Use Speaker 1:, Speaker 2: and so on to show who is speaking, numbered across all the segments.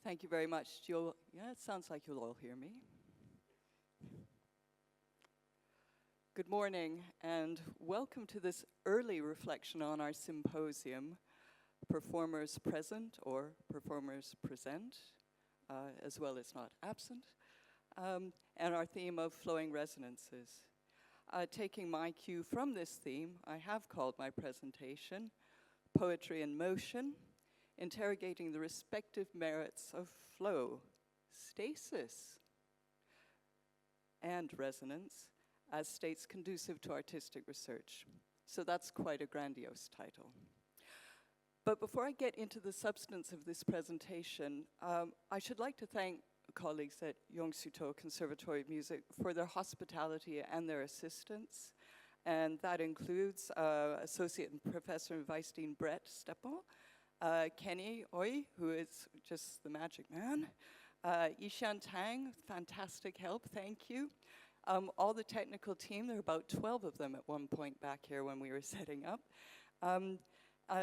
Speaker 1: Thank you very much. Yeah, it sounds like you'll all hear me. Good morning, and welcome to this early reflection on our symposium, Performers Present or Performers Present, as well as not absent, and our theme of flowing resonances. Taking my cue from this theme, I have called my presentation Poetry in Motion, interrogating the respective merits of flow, stasis, and resonance as states conducive to artistic research. So that's quite a grandiose title. But before I get into the substance of this presentation, I should like to thank colleagues at YST Conservatory of Music for their hospitality and their assistance. And that includes Associate Professor and Vice Dean Brett Steppel, Kenny Oy, who is just the magic man, Yishan Tang, fantastic help, thank you. All the technical team, there were about 12 of them at one point back here when we were setting up.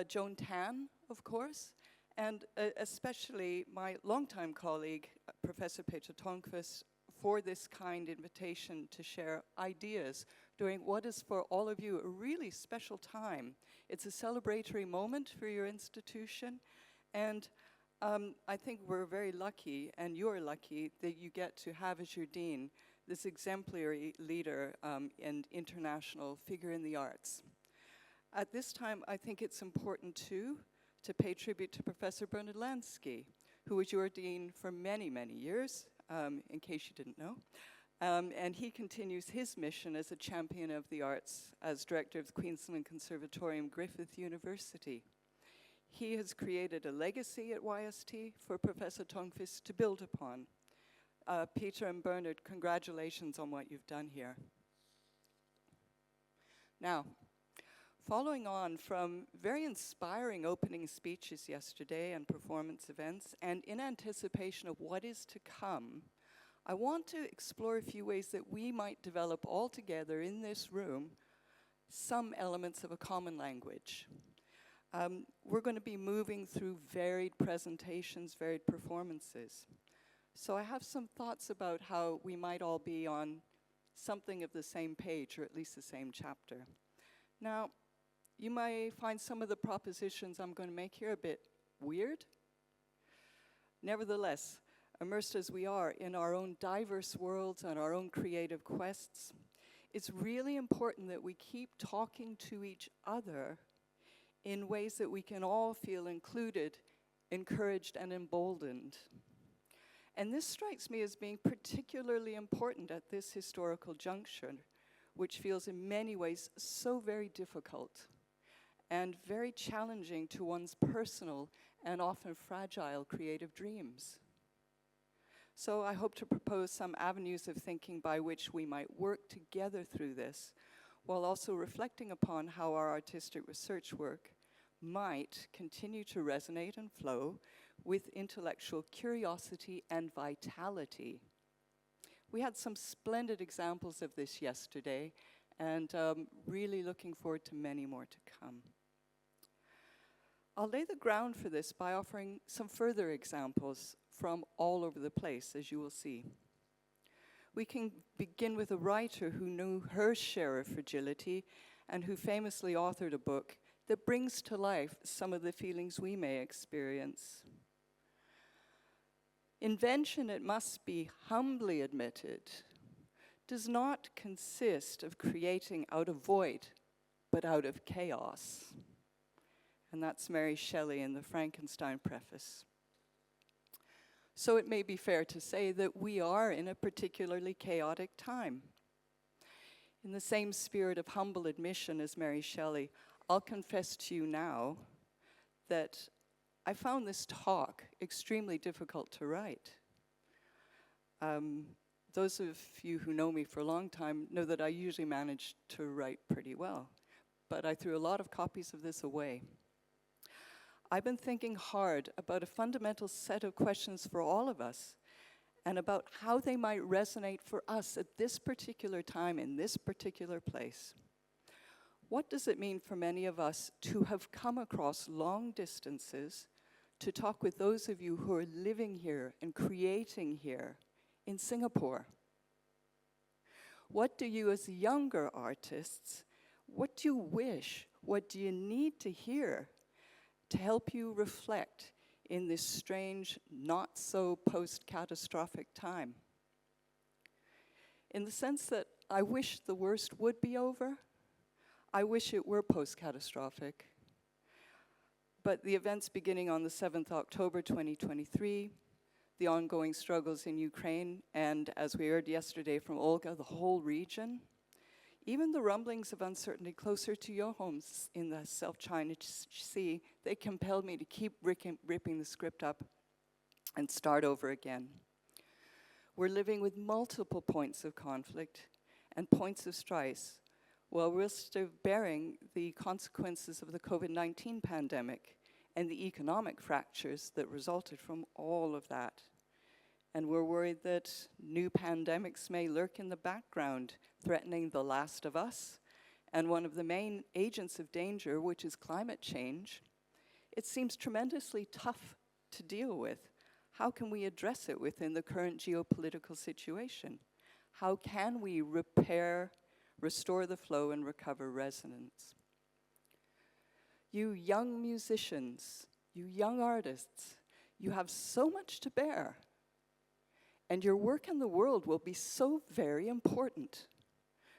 Speaker 1: Joan Tan, of course, and especially my longtime colleague, Professor Peter Tonquist, for this kind invitation to share ideas during what is for all of you a really special time. It's a celebratory moment for your institution, and I think we're very lucky, and you're lucky, that you get to have as your dean this exemplary leader and international figure in the arts. At this time, I think it's important too to pay tribute to Professor Bernard Lansky, who was your dean for many, many years, in case you didn't know. And he continues his mission as a champion of the arts as director of the Queensland Conservatorium, Griffith University. He has created a legacy at YST for Professor Tonquist to build upon. Peter and Bernard, congratulations on what you've done here. Now, following on from very inspiring opening speeches yesterday and performance events, and in anticipation of what is to come, I want to explore a few ways that we might develop all together in this room some elements of a common language. We're going to be moving through varied presentations, varied performances. So I have some thoughts about how we might all be on something of the same page, or at least the same chapter. Now, you may find some of the propositions I'm going to make here a bit weird. Nevertheless, immersed as we are in our own diverse worlds and our own creative quests, it's really important that we keep talking to each other in ways that we can all feel included, encouraged, and emboldened. And this strikes me as being particularly important at this historical juncture, which feels in many ways so very difficult and very challenging to one's personal and often fragile creative dreams. So I hope to propose some avenues of thinking by which we might work together through this, while also reflecting upon how our artistic research work might continue to resonate and flow with intellectual curiosity and vitality. We had some splendid examples of this yesterday, and really looking forward to many more to come. I'll lay the ground for this by offering some further examples from all over the place, as you will see. We can begin with a writer who knew her share of fragility and who famously authored a book that brings to life some of the feelings we may experience. Invention, it must be humbly admitted, does not consist of creating out of void, but out of chaos. And that's Mary Shelley in the Frankenstein preface. So it may be fair to say that we are in a particularly chaotic time. In the same spirit of humble admission as Mary Shelley, I'll confess to you now that I found this talk extremely difficult to write. Those of you who know me for a long time know that I usually manage to write pretty well, but I threw a lot of copies of this away. I've been thinking hard about a fundamental set of questions for all of us and about how they might resonate for us at this particular time in this particular place. What does it mean for many of us to have come across long distances to talk with those of you who are living here and creating here in Singapore. What do you as younger artists, what do you wish, what do you need to hear to help you reflect in this strange, not so post-catastrophic time? In the sense that I wish the worst would be over, I wish it were post-catastrophic. But the events beginning on the 7th October 2023, the ongoing struggles in Ukraine, and as we heard yesterday from Olga, the whole region, even the rumblings of uncertainty closer to your homes in the South China Sea, they compelled me to keep ripping the script up and start over again. We're living with multiple points of conflict and points of strife, while we're still bearing the consequences of the COVID-19 pandemic and the economic fractures that resulted from all of that. And we're worried that new pandemics may lurk in the background, threatening the last of us, and one of the main agents of danger, which is climate change. It seems tremendously tough to deal with. How can we address it within the current geopolitical situation? How can we repair, restore the flow, and recover resonance? You young musicians, you young artists, you have so much to bear, and your work in the world will be so very important.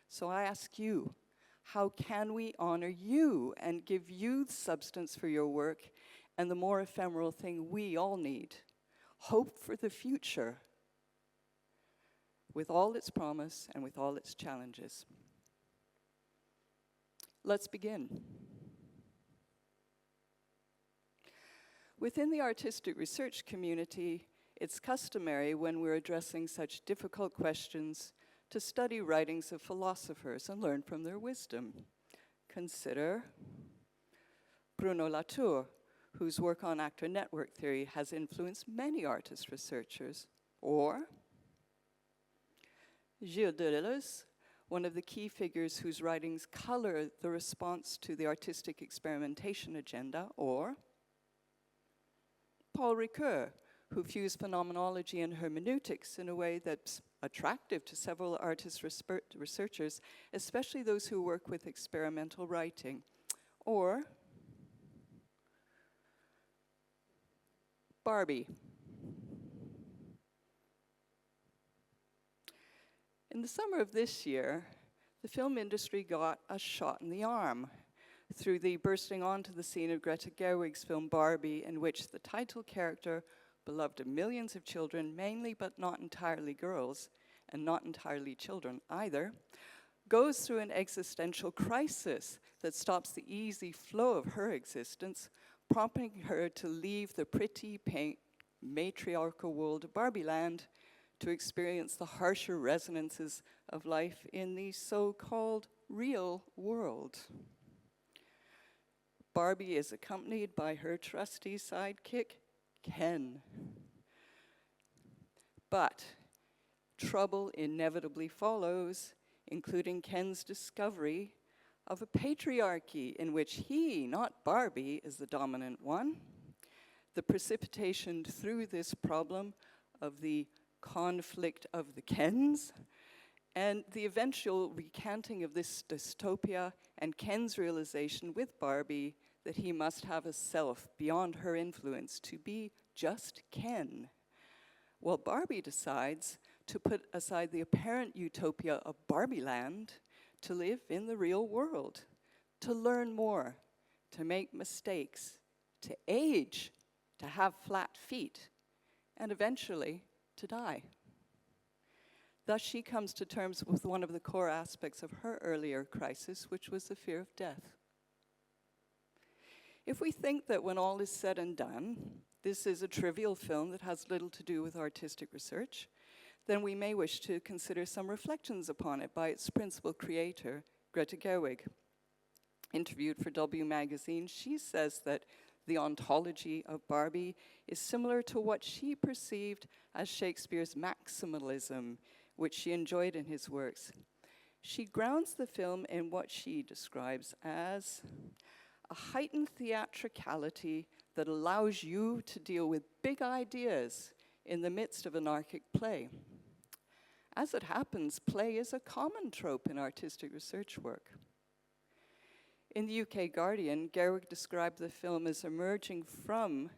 Speaker 1: So I ask you, how can we honor you and give you substance for your work and the more ephemeral thing we all need? Hope for the future, with all its promise and with all its challenges. Let's begin. Within the artistic research community, it's customary when we're addressing such difficult questions to study writings of philosophers and learn from their wisdom. Consider Bruno Latour, whose work on actor network theory has influenced many artist researchers, or Gilles Deleuze, one of the key figures whose writings color the response to the artistic experimentation agenda, or Paul Ricoeur, who fused phenomenology and hermeneutics in a way that's attractive to several artist researchers, especially those who work with experimental writing, or Barbie. In the summer of this year, the film industry got a shot in the arm through the bursting onto the scene of Greta Gerwig's film Barbie, in which the title character, beloved of millions of children, mainly but not entirely girls, and not entirely children either, goes through an existential crisis that stops the easy flow of her existence, prompting her to leave the pretty, pink, matriarchal world of Barbie Land to experience the harsher resonances of life in the so-called real world. Barbie is accompanied by her trusty sidekick, Ken. But trouble inevitably follows, including Ken's discovery of a patriarchy in which he, not Barbie, is the dominant one. The precipitation through this problem of the conflict of the Kens, and the eventual recanting of this dystopia and Ken's realization with Barbie that he must have a self beyond her influence to be just Ken. While Barbie decides to put aside the apparent utopia of Barbie Land to live in the real world, to learn more, to make mistakes, to age, to have flat feet, and eventually to die. Thus, she comes to terms with one of the core aspects of her earlier crisis, which was the fear of death. If we think that when all is said and done, this is a trivial film that has little to do with artistic research, then we may wish to consider some reflections upon it by its principal creator, Greta Gerwig. Interviewed for W Magazine, she says that the ontology of Barbie is similar to what she perceived as Shakespeare's maximalism, which she enjoyed in his works. She grounds the film in what she describes as a heightened theatricality that allows you to deal with big ideas in the midst of an archaic play. As it happens, play is a common trope in artistic research work. In the UK Guardian, Gerwig described the film as emerging from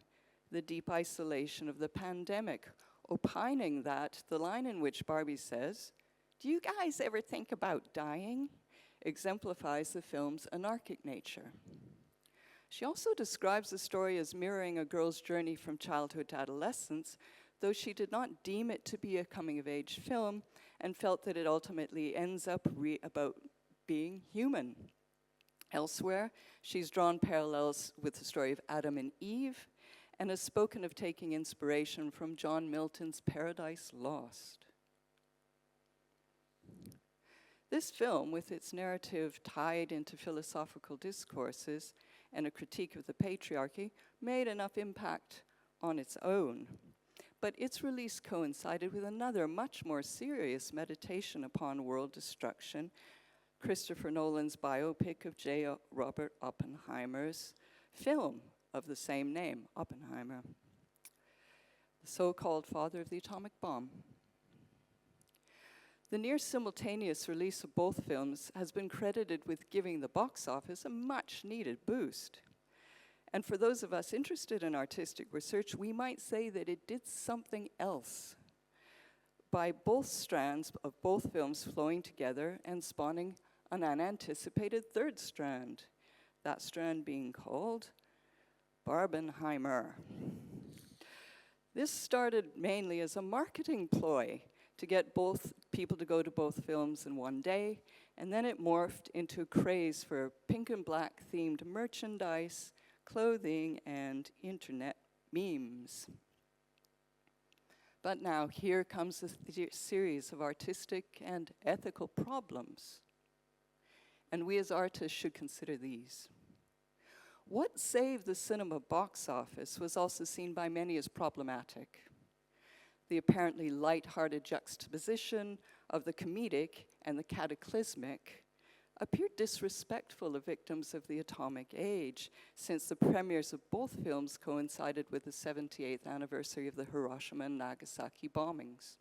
Speaker 1: the deep isolation of the pandemic, opining that the line in which Barbie says, "Do you guys ever think about dying?" exemplifies the film's anarchic nature. She also describes the story as mirroring a girl's journey from childhood to adolescence, though she did not deem it to be a coming-of-age film and felt that it ultimately ends up about being human. Elsewhere, she's drawn parallels with the story of Adam and Eve and has spoken of taking inspiration from John Milton's Paradise Lost. This film, with its narrative tied into philosophical discourses and a critique of the patriarchy, made enough impact on its own. But its release coincided with another, much more serious meditation upon world destruction, Christopher Nolan's biopic of J. Robert Oppenheimer's film of the same name, Oppenheimer, the so-called father of the atomic bomb. The near simultaneous release of both films has been credited with giving the box office a much-needed boost. And for those of us interested in artistic research, we might say that it did something else by both strands of both films flowing together and spawning an unanticipated third strand, that strand being called Barbenheimer. This started mainly as a marketing ploy to get both people to go to both films in one day, and then it morphed into a craze for pink and black themed merchandise, clothing, and internet memes. But now here comes a series of artistic and ethical problems. And we as artists should consider these. What saved the cinema box office was also seen by many as problematic. The apparently light-hearted juxtaposition of the comedic and the cataclysmic appeared disrespectful of victims of the atomic age, since the premieres of both films coincided with the 78th anniversary of the Hiroshima and Nagasaki bombings.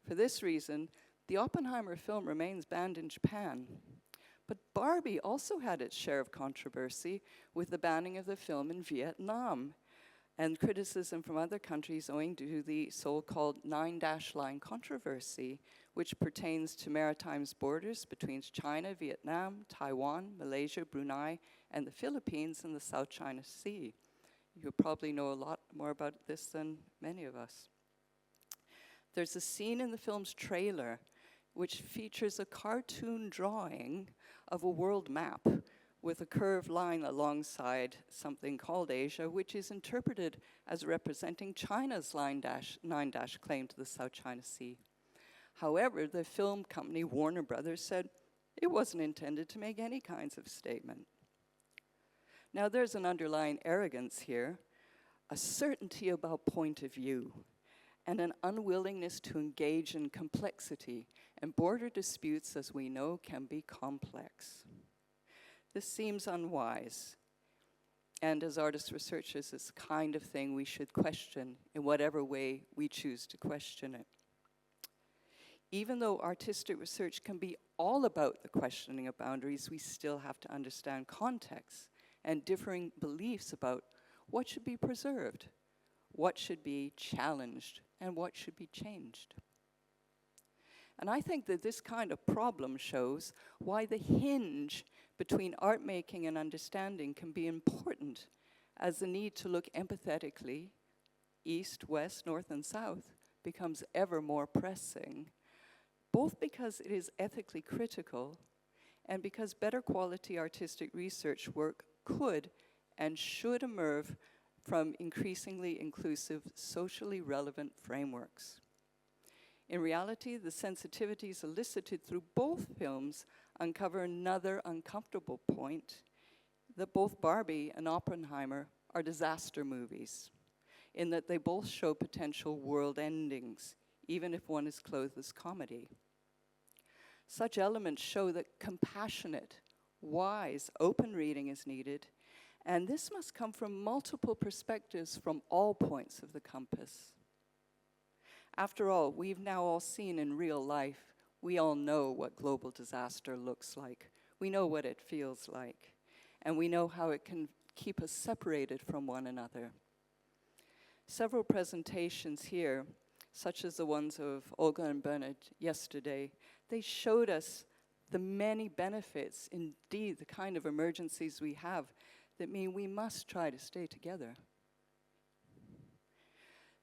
Speaker 1: For this reason, the Oppenheimer film remains banned in Japan. But Barbie also had its share of controversy with the banning of the film in Vietnam, and criticism from other countries owing to the so-called 9-line controversy, which pertains to maritime borders between China, Vietnam, Taiwan, Malaysia, Brunei, and the Philippines in the South China Sea. You probably know a lot more about this than many of us. There's a scene in the film's trailer which features a cartoon drawing of a world map with a curved line alongside something called Asia, which is interpreted as representing China's 9-dash claim to the South China Sea. However, the film company Warner Brothers said it wasn't intended to make any kinds of statement. Now there's an underlying arrogance here, a certainty about point of view, and an unwillingness to engage in complexity, and border disputes, as we know, can be complex. This seems unwise, and as artist researchers, it's the kind of thing we should question in whatever way we choose to question it. Even though artistic research can be all about the questioning of boundaries, we still have to understand context and differing beliefs about what should be preserved, what should be challenged, and what should be changed. And I think that this kind of problem shows why the hinge between art making and understanding can be important, as the need to look empathetically, east, west, north, and south, becomes ever more pressing, both because it is ethically critical and because better quality artistic research work could and should emerge from increasingly inclusive, socially relevant frameworks. In reality, the sensitivities elicited through both films uncover another uncomfortable point, that both Barbie and Oppenheimer are disaster movies, in that they both show potential world endings, even if one is clothed as comedy. Such elements show that compassionate, wise, open reading is needed, and this must come from multiple perspectives from all points of the compass. After all, we've now all seen in real life, we all know what global disaster looks like. We know what it feels like, and we know how it can keep us separated from one another. Several presentations here, such as the ones of Olga and Bernard yesterday, they showed us the many benefits, indeed the kind of emergencies we have, that mean we must try to stay together.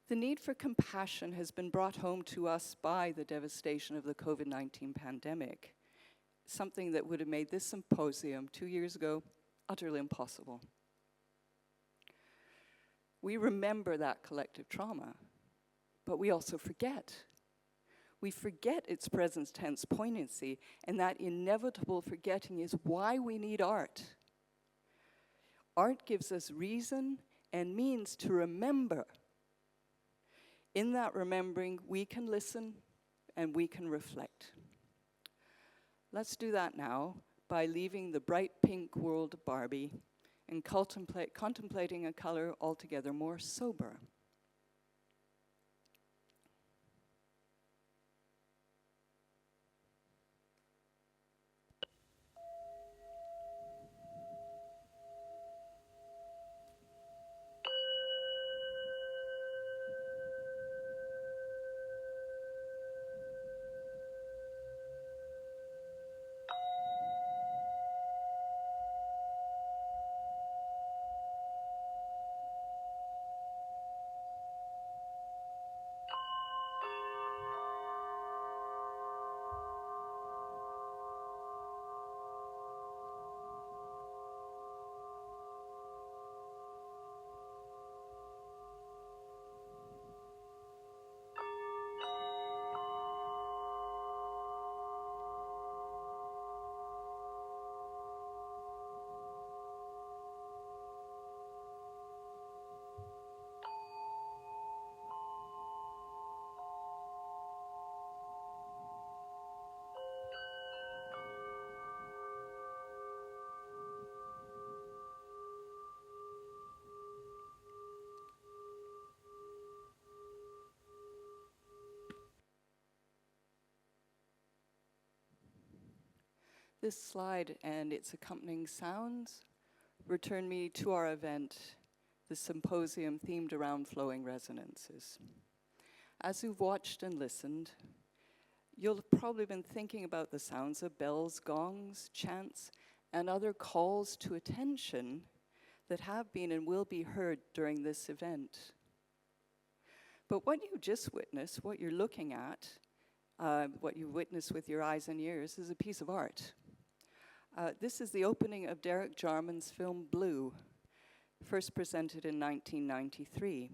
Speaker 1: The need for compassion has been brought home to us by the devastation of the COVID-19 pandemic, something that would have made this symposium 2 years ago utterly impossible. We remember that collective trauma, but we also forget. We forget its present tense poignancy, and that inevitable forgetting is why we need art. Art gives us reason and means to remember. In that remembering, we can listen and we can reflect. Let's do that now by leaving the bright pink world of Barbie and contemplating a color altogether more sober. This slide and its accompanying sounds return me to our event, the symposium themed around flowing resonances. As you've watched and listened, you'll have probably been thinking about the sounds of bells, gongs, chants, and other calls to attention that have been and will be heard during this event. But what you just witnessed, what you're looking at, what you witness with your eyes and ears, is a piece of art. This is the opening of Derek Jarman's film Blue, first presented in 1993.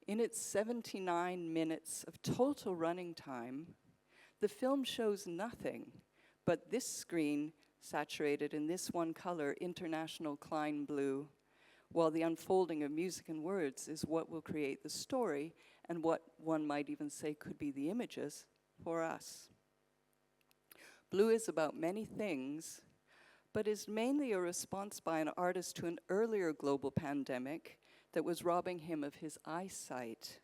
Speaker 1: In its 79 minutes of total running time, the film shows nothing but this screen saturated in this one color, International Klein Blue, while the unfolding of music and words is what will create the story and what one might even say could be the images for us. Blue is about many things, but is mainly a response by an artist to an earlier global pandemic that was robbing him of his eyesight.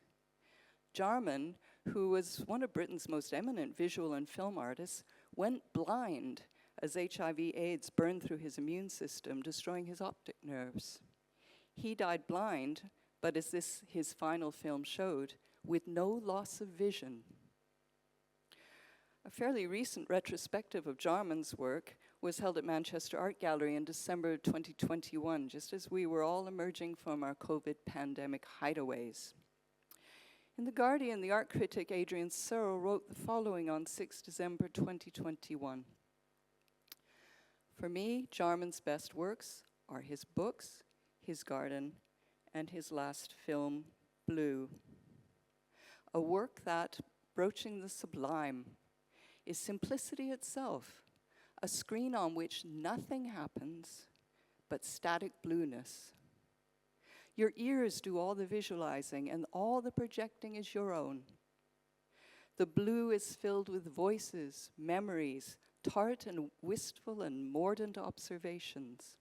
Speaker 1: Jarman, who was one of Britain's most eminent visual and film artists, went blind as HIV/AIDS burned through his immune system, destroying his optic nerves. He died blind, but as his final film showed, with no loss of vision. A fairly recent retrospective of Jarman's work was held at Manchester Art Gallery in December 2021, just as we were all emerging from our COVID pandemic hideaways. In The Guardian, the art critic Adrian Searle wrote the following on 6 December 2021. For me, Jarman's best works are his books, his garden, and his last film, Blue. A work that, broaching the sublime, is simplicity itself, a screen on which nothing happens but static blueness. Your ears do all the visualizing and all the projecting is your own. The blue is filled with voices, memories, tart and wistful and mordant observations.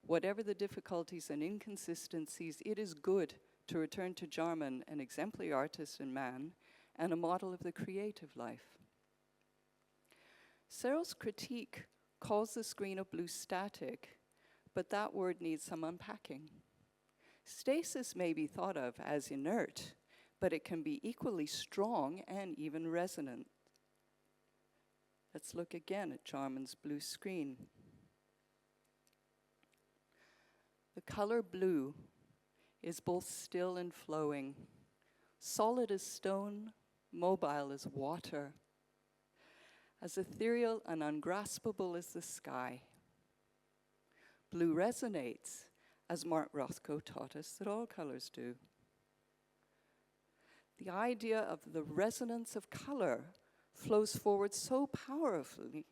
Speaker 1: Whatever the difficulties and inconsistencies, it is good to return to Jarman, an exemplary artist and man, and a model of the creative life. Searle's critique calls the screen of blue static, but that word needs some unpacking. Stasis may be thought of as inert, but it can be equally strong and even resonant. Let's look again at Jarman's blue screen. The color blue is both still and flowing, solid as stone, mobile as water, as ethereal and ungraspable as the sky. Blue resonates, as Mark Rothko taught us that all colors do. The idea of the resonance of color flows forward so powerfully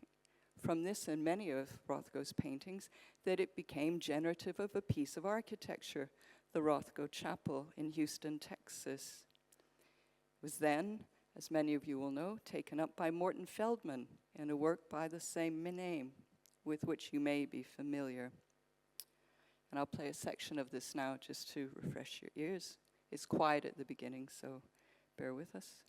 Speaker 1: from this and many of Rothko's paintings that it became generative of a piece of architecture, the Rothko Chapel in Houston, Texas. It was then, as many of you will know, taken up by Morton Feldman in a work by the same name, with which you may be familiar. And I'll play a section of this now just to refresh your ears. It's quiet at the beginning, so bear with us.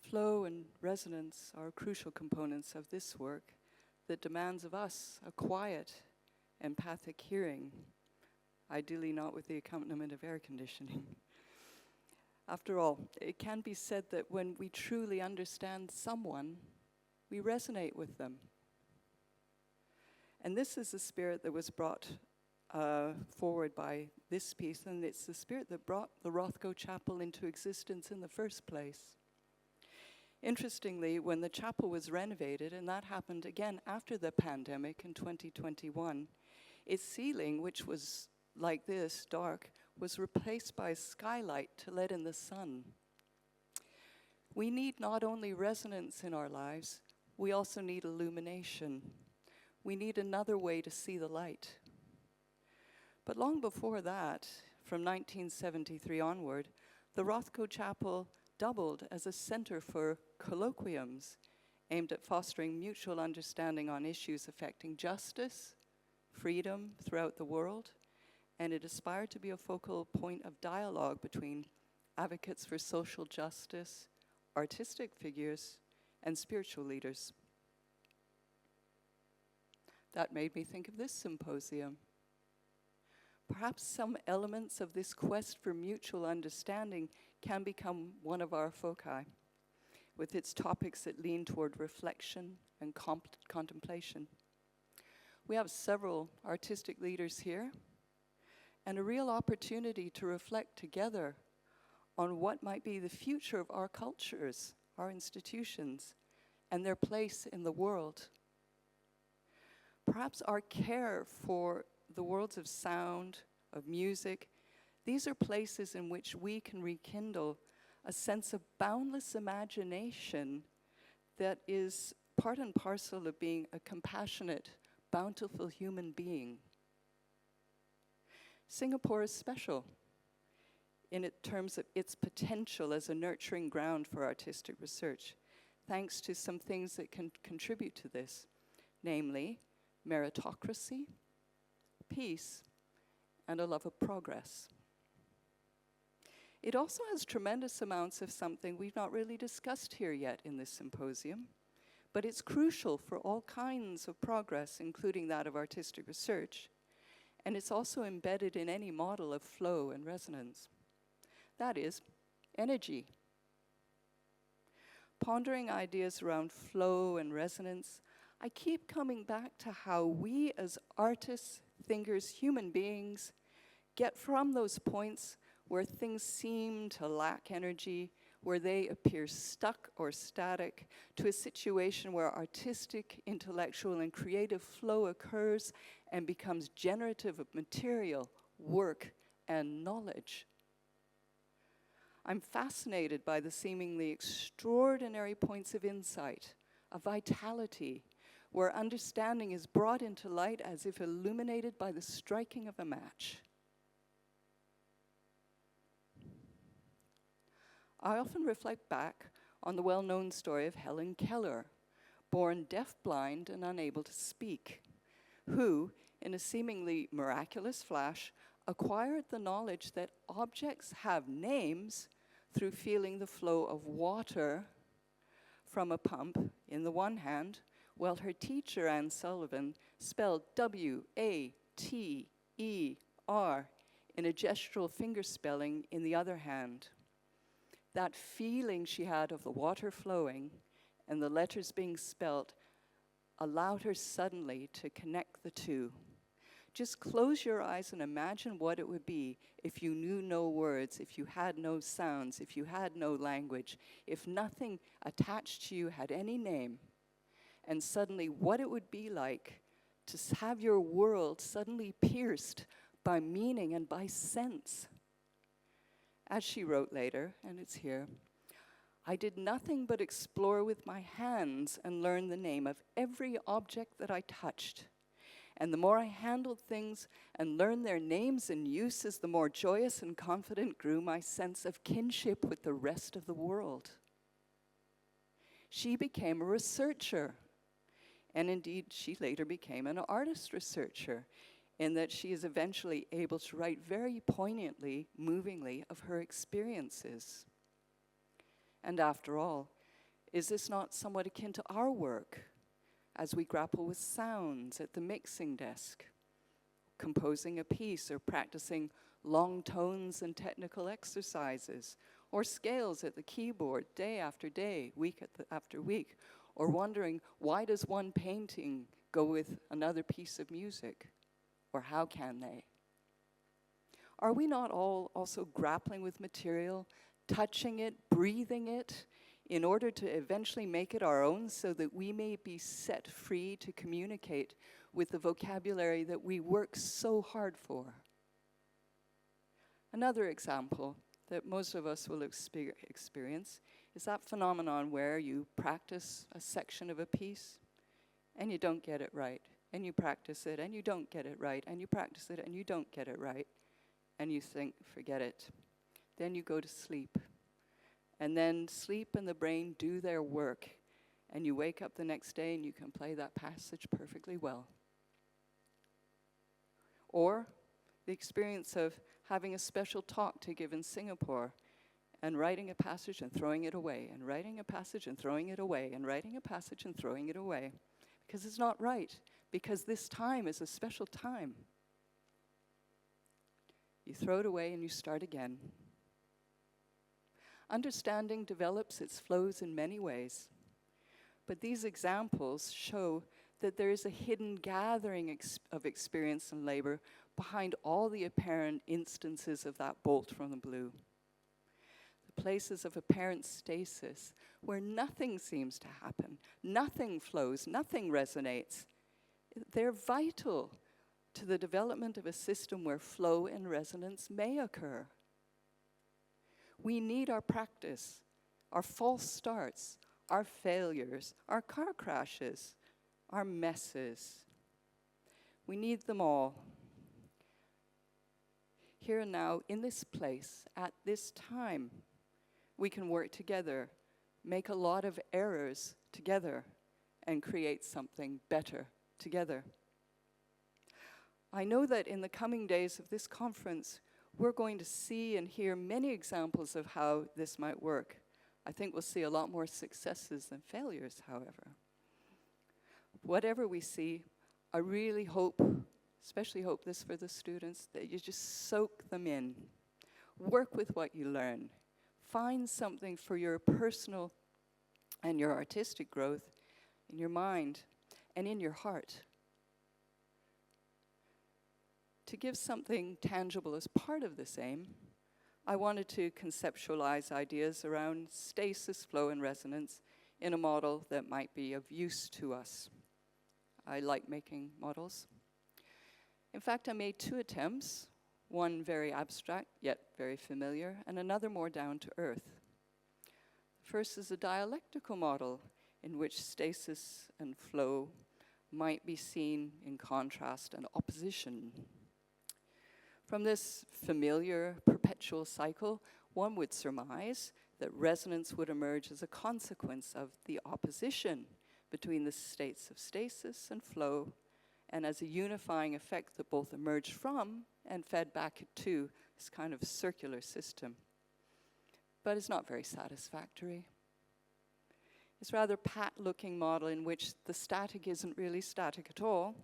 Speaker 1: Flow and resonance are crucial components of this work that demands of us a quiet, empathic hearing, ideally not with the accompaniment of air conditioning. After all, it can be said that when we truly understand someone, we resonate with them. And this is the spirit that was brought forward by this piece, and it's the spirit that brought the Rothko Chapel into existence in the first place. Interestingly, when the chapel was renovated, and that happened again after the pandemic in 2021, its ceiling, which was like this, dark, was replaced by a skylight to let in the sun. We need not only resonance in our lives, we also need illumination. We need another way to see the light. But long before that, from 1973 onward, the Rothko Chapel doubled as a center for colloquiums aimed at fostering mutual understanding on issues affecting justice, freedom throughout the world, and it aspired to be a focal point of dialogue between advocates for social justice, artistic figures, and spiritual leaders. That made me think of this symposium. Perhaps some elements of this quest for mutual understanding can become one of our foci, with its topics that lean toward reflection and contemplation. We have several artistic leaders here, and a real opportunity to reflect together on what might be the future of our cultures, our institutions, and their place in the world. Perhaps our care for the worlds of sound, of music, these are places in which we can rekindle a sense of boundless imagination that is part and parcel of being a compassionate, bountiful human being. Singapore is special in terms of its potential as a nurturing ground for artistic research, thanks to some things that can contribute to this, namely meritocracy, peace, and a love of progress. It also has tremendous amounts of something we've not really discussed here yet in this symposium, but it's crucial for all kinds of progress, including that of artistic research, and it's also embedded in any model of flow and resonance. That is, energy. Pondering ideas around flow and resonance, I keep coming back to how we as artists, thinkers, human beings, get from those points where things seem to lack energy, where they appear stuck or static, to a situation where artistic, intellectual, and creative flow occurs and becomes generative of material, work, and knowledge. I'm fascinated by the seemingly extraordinary points of insight, of vitality, where understanding is brought into light as if illuminated by the striking of a match. I often reflect back on the well-known story of Helen Keller, born deaf-blind and unable to speak, who, in a seemingly miraculous flash, acquired the knowledge that objects have names through feeling the flow of water from a pump in the one hand, while her teacher, Anne Sullivan, spelled W-A-T-E-R in a gestural finger spelling in the other hand. That feeling she had of the water flowing and the letters being spelt allowed her suddenly to connect the two. Just close your eyes and imagine what it would be if you knew no words, if you had no sounds, if you had no language, if nothing attached to you had any name, and suddenly what it would be like to have your world suddenly pierced by meaning and by sense. As she wrote later, and it's here, I did nothing but explore with my hands and learn the name of every object that I touched. And the more I handled things and learned their names and uses, the more joyous and confident grew my sense of kinship with the rest of the world. She became a researcher, and indeed she later became an artist researcher, in that she is eventually able to write very poignantly, movingly of her experiences. And after all, is this not somewhat akin to our work as we grapple with sounds at the mixing desk, composing a piece or practicing long tones and technical exercises, or scales at the keyboard day after day, week after week, or wondering why does one painting go with another piece of music, or how can they? Are we not all also grappling with material, touching it, breathing it, in order to eventually make it our own so that we may be set free to communicate with the vocabulary that we work so hard for? Another example that most of us will experience is that phenomenon where you practice a section of a piece and you don't get it right, and you practice it and you don't get it right, and you practice it and you don't get it right, and you think, forget it. Then you go to sleep. And then sleep and the brain do their work, and you wake up the next day and you can play that passage perfectly well. Or the experience of having a special talk to give in Singapore and writing a passage and throwing it away, and writing a passage and throwing it away, and writing a passage and throwing it away, because it's not right, because this time is a special time. You throw it away and you start again. Understanding develops its flows in many ways, but these examples show that there is a hidden gathering of experience and labor behind all the apparent instances of that bolt from the blue. The places of apparent stasis where nothing seems to happen, nothing flows, nothing resonates. They're vital to the development of a system where flow and resonance may occur. We need our practice, our false starts, our failures, our car crashes, our messes. We need them all. Here and now, in this place, at this time, we can work together, make a lot of errors together, and create something better together. I know that in the coming days of this conference, we're going to see and hear many examples of how this might work. I think we'll see a lot more successes than failures, however. Whatever we see, I really hope, especially hope this for the students, that you just soak them in. Work with what you learn. Find something for your personal and your artistic growth in your mind and in your heart. To give something tangible as part of this aim, I wanted to conceptualize ideas around stasis, flow, and resonance in a model that might be of use to us. I like making models. In fact, I made two attempts, one very abstract, yet very familiar, and another more down to earth. The first is a dialectical model in which stasis and flow might be seen in contrast and opposition. From this familiar perpetual cycle, one would surmise that resonance would emerge as a consequence of the opposition between the states of stasis and flow, and as a unifying effect that both emerged from and fed back to this kind of circular system. But it's not very satisfactory. It's rather a pat-looking model in which the static isn't really static at all,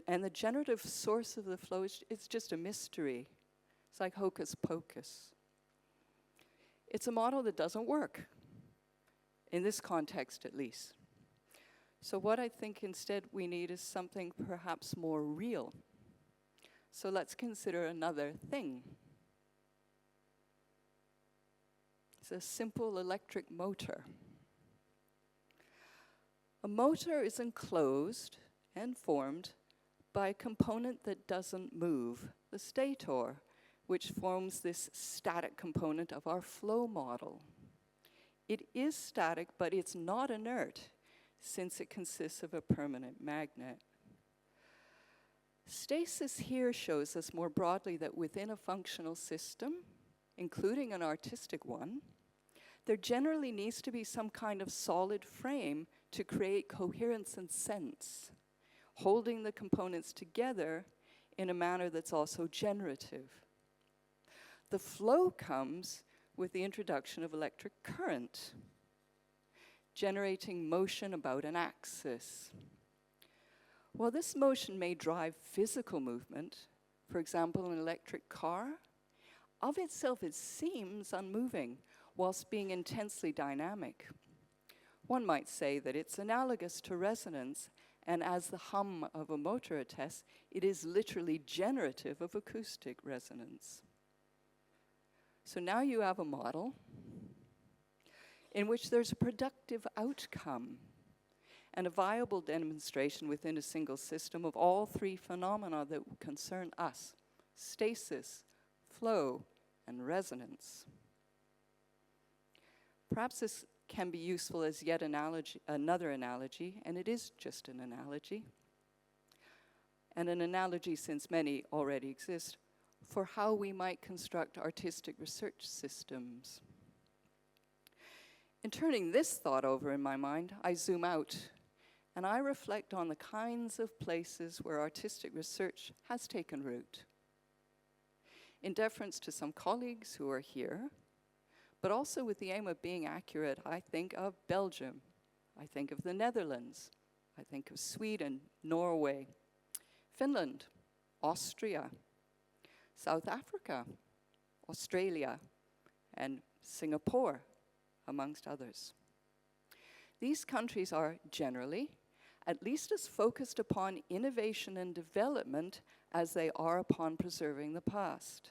Speaker 1: and the generative source of the flow is just a mystery. It's like hocus pocus. It's a model that doesn't work, in this context at least. So what I think instead we need is something perhaps more real. So let's consider another thing. It's a simple electric motor. A motor is enclosed and formed by a component that doesn't move, the stator, which forms this static component of our flow model. It is static, but it's not inert, since it consists of a permanent magnet. Stasis here shows us more broadly that within a functional system, including an artistic one, there generally needs to be some kind of solid frame to create coherence and sense, holding the components together in a manner that's also generative. The flow comes with the introduction of electric current, generating motion about an axis. While this motion may drive physical movement, for example, an electric car, of itself it seems unmoving, whilst being intensely dynamic. One might say that it's analogous to resonance, And as the hum of a motor attests, it is literally generative of acoustic resonance. So now you have a model in which there's a productive outcome and a viable demonstration within a single system of all three phenomena that concern us: stasis, flow, and resonance. Perhaps this can be useful as yet another analogy, and it is just an analogy, and an analogy, since many already exist, for how we might construct artistic research systems. In turning this thought over in my mind, I zoom out and I reflect on the kinds of places where artistic research has taken root. In deference to some colleagues who are here, but also with the aim of being accurate, I think of Belgium, I think of the Netherlands, I think of Sweden, Norway, Finland, Austria, South Africa, Australia, and Singapore, amongst others. These countries are generally at least as focused upon innovation and development as they are upon preserving the past.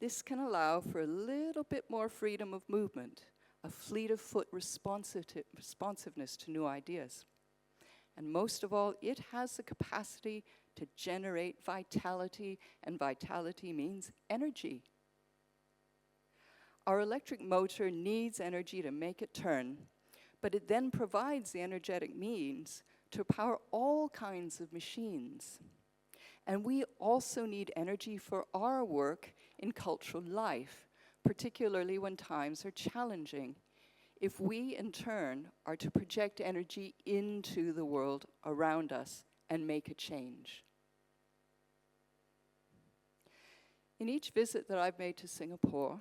Speaker 1: This can allow for a little bit more freedom of movement, a fleet-of-foot responsiveness to new ideas. And most of all, it has the capacity to generate vitality, and vitality means energy. Our electric motor needs energy to make it turn, but it then provides the energetic means to power all kinds of machines. And we also need energy for our work in cultural life, particularly when times are challenging, if we, in turn, are to project energy into the world around us and make a change. In each visit that I've made to Singapore,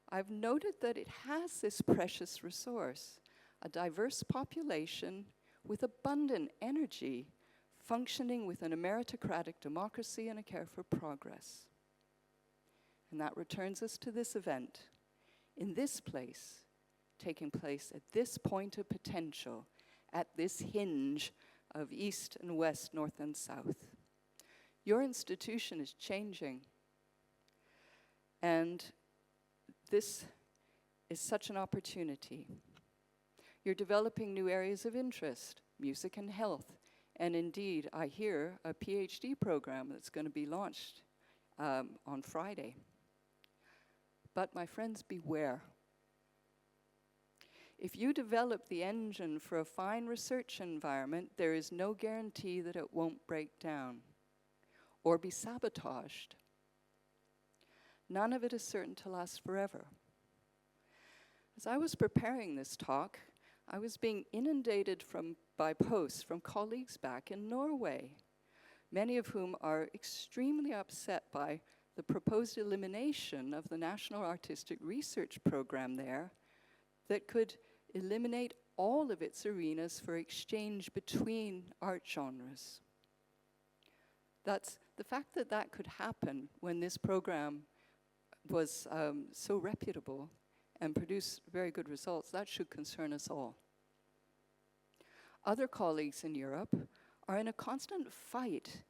Speaker 1: I've noted that it has this precious resource, a diverse population with abundant energy, functioning with an meritocratic democracy and a care for progress. And that returns us to this event, in this place, taking place at this point of potential, at this hinge of East and West, North and South. Your institution is changing, and this is such an opportunity. You're developing new areas of interest, music and health, and indeed, I hear a PhD program that's going to be launched on Friday. But my friends, beware. If you develop the engine for a fine research environment, there is no guarantee that it won't break down or be sabotaged. None of it is certain to last forever. As I was preparing this talk, I was being inundated by posts from colleagues back in Norway, many of whom are extremely upset by the proposed elimination of the National Artistic Research Program there that could eliminate all of its arenas for exchange between art genres. That's the fact that that could happen when this program was so reputable and produced very good results. That should concern us all. Other colleagues in Europe are in a constant fight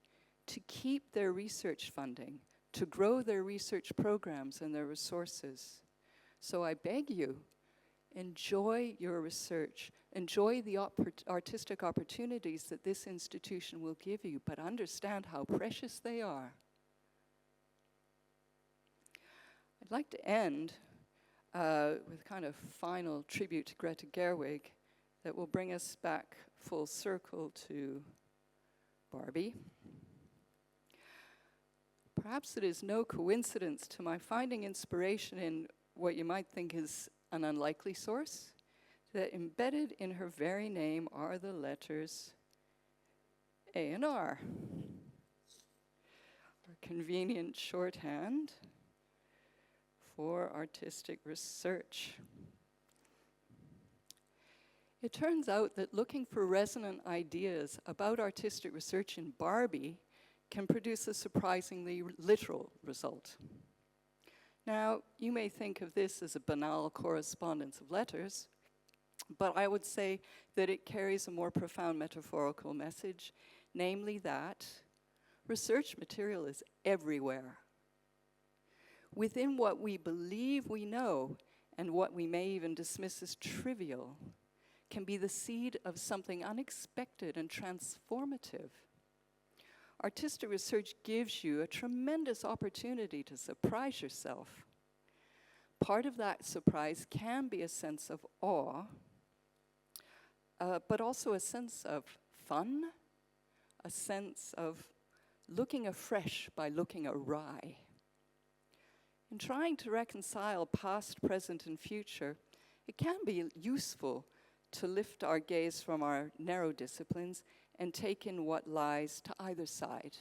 Speaker 1: to keep their research funding, to grow their research programs and their resources. So I beg you, enjoy your research, enjoy the artistic opportunities that this institution will give you, but understand how precious they are. I'd like to end with kind of final tribute to Greta Gerwig that will bring us back full circle to Barbie. Perhaps it is no coincidence to my finding inspiration in what you might think is an unlikely source, that embedded in her very name are the letters A and R, our convenient shorthand for artistic research. It turns out that looking for resonant ideas about artistic research in Barbie can produce a surprisingly literal result. Now, you may think of this as a banal correspondence of letters, But I would say that it carries a more profound metaphorical message, namely that research material is everywhere. Within what we believe we know and what we may even dismiss as trivial can be the seed of something unexpected and transformative. Artistic research gives you a tremendous opportunity to surprise yourself. Part of that surprise can be a sense of awe, but also a sense of fun, a sense of looking afresh by looking awry. In trying to reconcile past, present, and future, it can be useful to lift our gaze from our narrow disciplines and take in what lies to either side.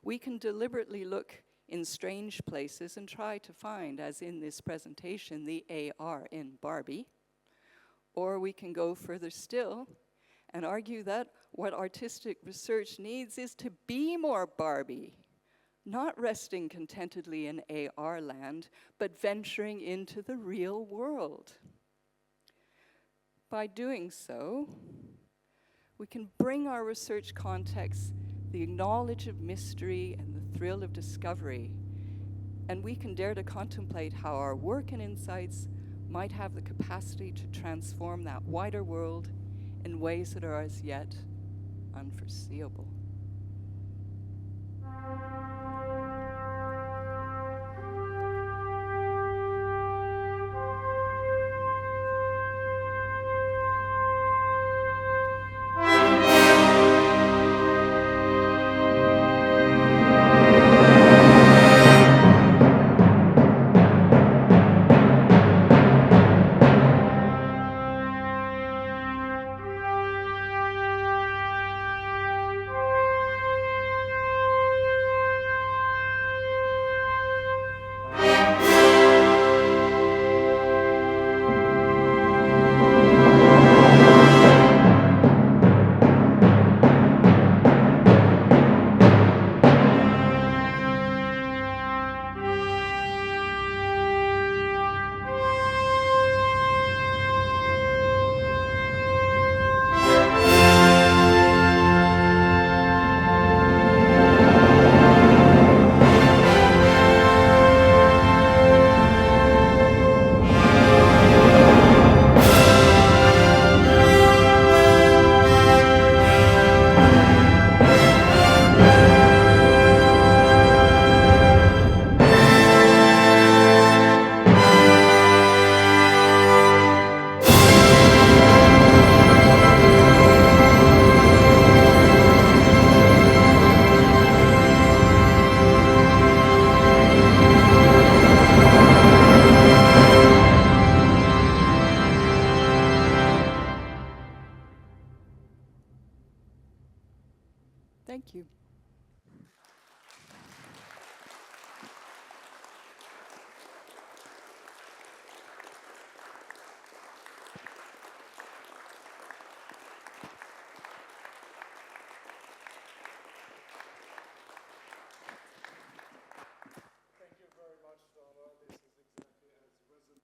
Speaker 1: We can deliberately look in strange places and try to find, as in this presentation, the AR in Barbie. Or we can go further still and argue that what artistic research needs is to be more Barbie, not resting contentedly in AR land, but venturing into the real world. By doing so, we can bring our research context the knowledge of mystery and the thrill of discovery, and we can dare to contemplate how our work and insights might have the capacity to transform that wider world in ways that are as yet unforeseeable. Thank you.
Speaker 2: Thank you very much, Darla. This is exactly as resonant.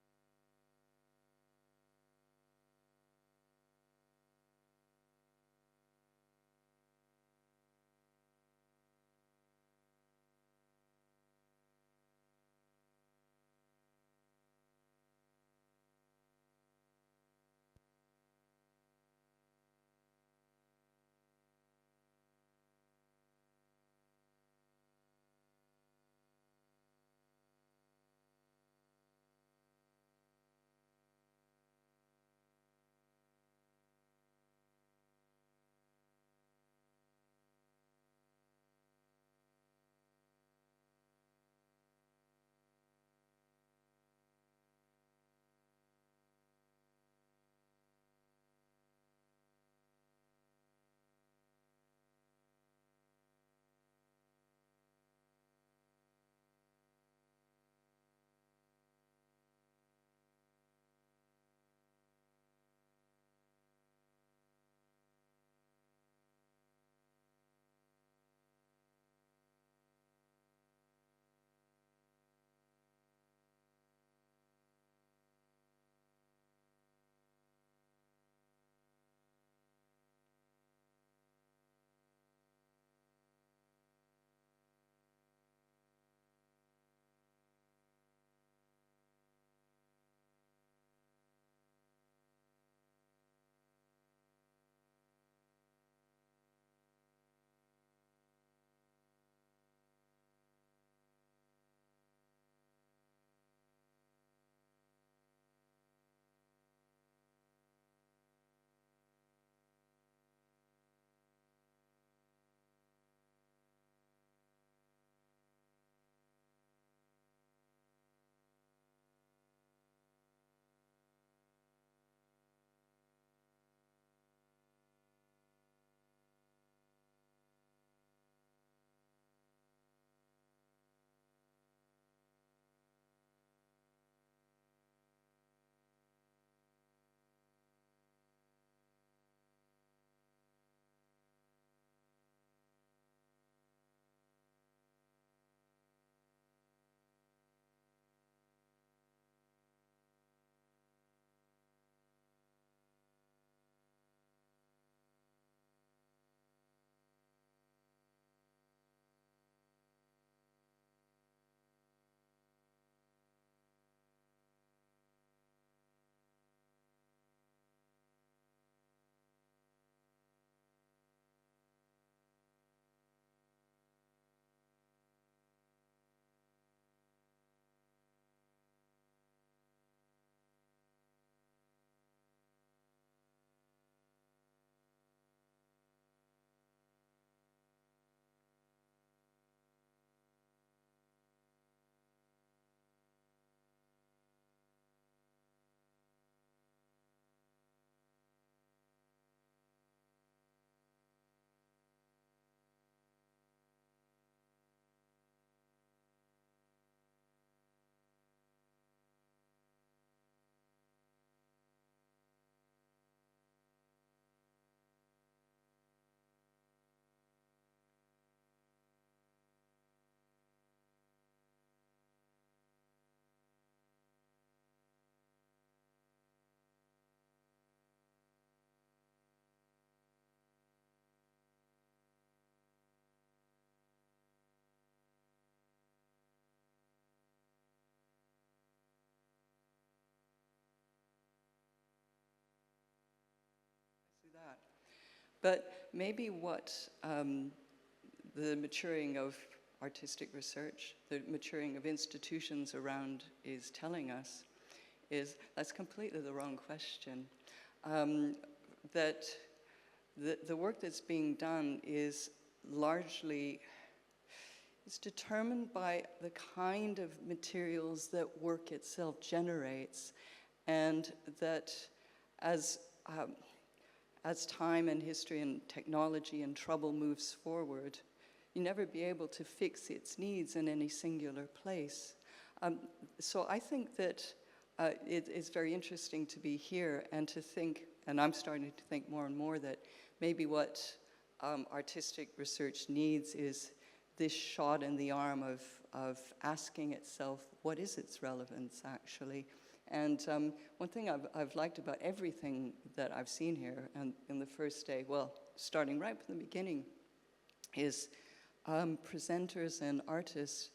Speaker 1: But maybe what the maturing of artistic research, the maturing of institutions around is telling us is that's completely the wrong question. That the work that's being done is largely it's determined by the kind of materials that work itself generates, and that as time and history and technology and trouble moves forward, you never be able to fix its needs in any singular place. So I think that it is very interesting to be here and to think, and I'm starting to think more and more that maybe what artistic research needs is this shot in the arm of asking itself, what is its relevance actually? And one thing I've liked about everything that I've seen here and in the first day, well, starting right from the beginning, is presenters and artists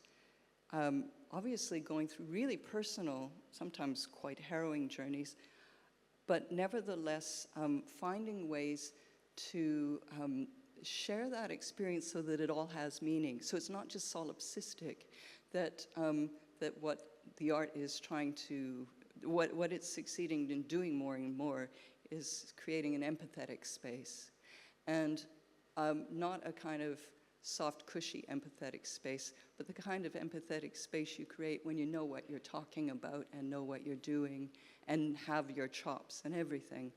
Speaker 1: obviously going through really personal, sometimes quite harrowing journeys, but nevertheless finding ways to share that experience so that it all has meaning. So it's not just solipsistic, that what the art is trying to, what it's succeeding in doing more and more is creating an empathetic space. And not a kind of soft, cushy, empathetic space, but the kind of empathetic space you create when you know what you're talking about and know what you're doing and have your chops and everything.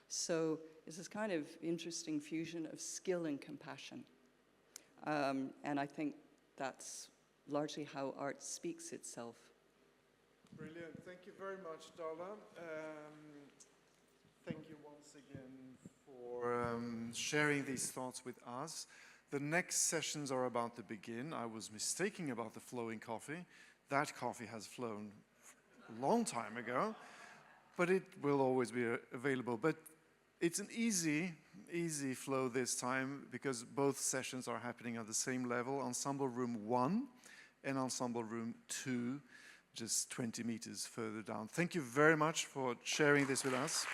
Speaker 1: So it's this kind of interesting fusion of skill and compassion. And I think that's largely how art speaks itself.
Speaker 2: Brilliant. Thank you very much, Darla. Thank you once again for sharing these thoughts with us. The next sessions are about to begin. I was mistaken about the flowing coffee. That coffee has flown a long time ago, but it will always be available. But it's an easy flow this time because both sessions are happening at the same level, Ensemble Room 1 and Ensemble Room 2, just 20 meters further down. Thank you very much for sharing this with us.